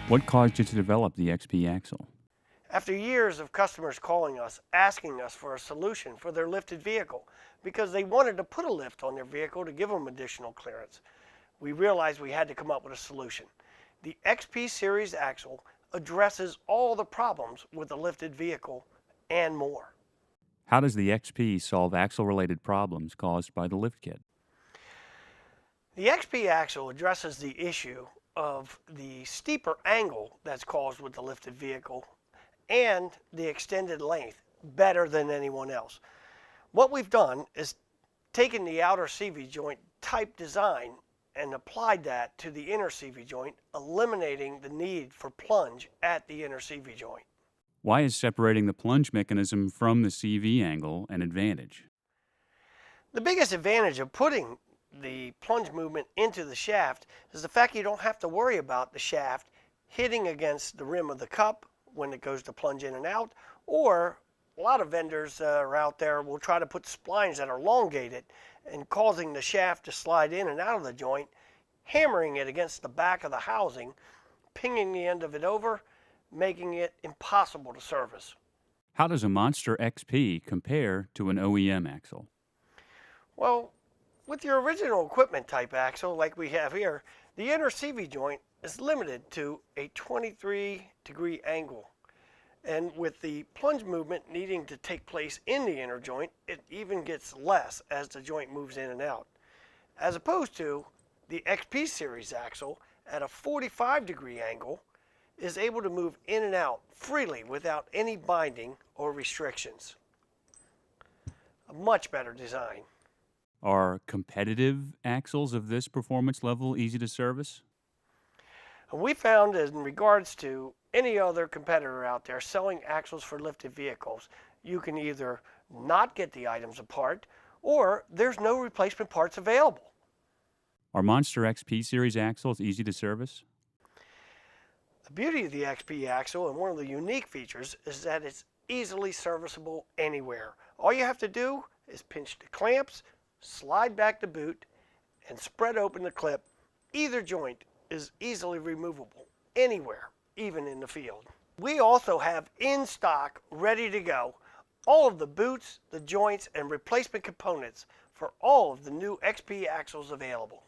What caused you to develop the XP axle? After years of customers calling us, asking us for a solution for their lifted vehicle because they wanted to put a lift on their vehicle to give them additional clearance, we realized we had to come up with a solution. The XP Series axle addresses all the problems with a lifted vehicle and more. How does the XP solve axle-related problems caused by the lift kit? The XP axle addresses the issue of the steeper angle that's caused with the lifted vehicle and the extended length better than anyone else. What we've done is taken the outer CV joint type design and applied that to the inner CV joint, eliminating the need for plunge at the inner CV joint. Why is separating the plunge mechanism from the CV angle an advantage? The biggest advantage of putting the plunge movement into the shaft is the fact you don't have to worry about the shaft hitting against the rim of the cup when it goes to plunge in and out, or a lot of vendors are out there will try to put splines that are elongated and causing the shaft to slide in and out of the joint, hammering it against the back of the housing, pinging the end of it over, making it impossible to service. How does a Monster XP compare to an OEM axle? Well, with your original equipment type axle like we have here, the inner CV joint is limited to a 23-degree angle. And with the plunge movement needing to take place in the inner joint, it even gets less as the joint moves in and out. As opposed to the XP Series axle at a 45-degree angle is able to move in and out freely without any binding or restrictions. A much better design. Are competitive axles of this performance level easy to service? We found in regards to any other competitor out there selling axles for lifted vehicles, you can either not get the items apart or there's no replacement parts available. Are Monster XP Series axles easy to service? The beauty of the XP axle and one of the unique features is that it's easily serviceable anywhere. All you have to do is pinch the clamps, slide back the boot, and spread open the clip. Either joint is easily removable anywhere, even in the field. We also have in stock, ready to go, all of the boots, the joints, and replacement components for all of the new XP axles available.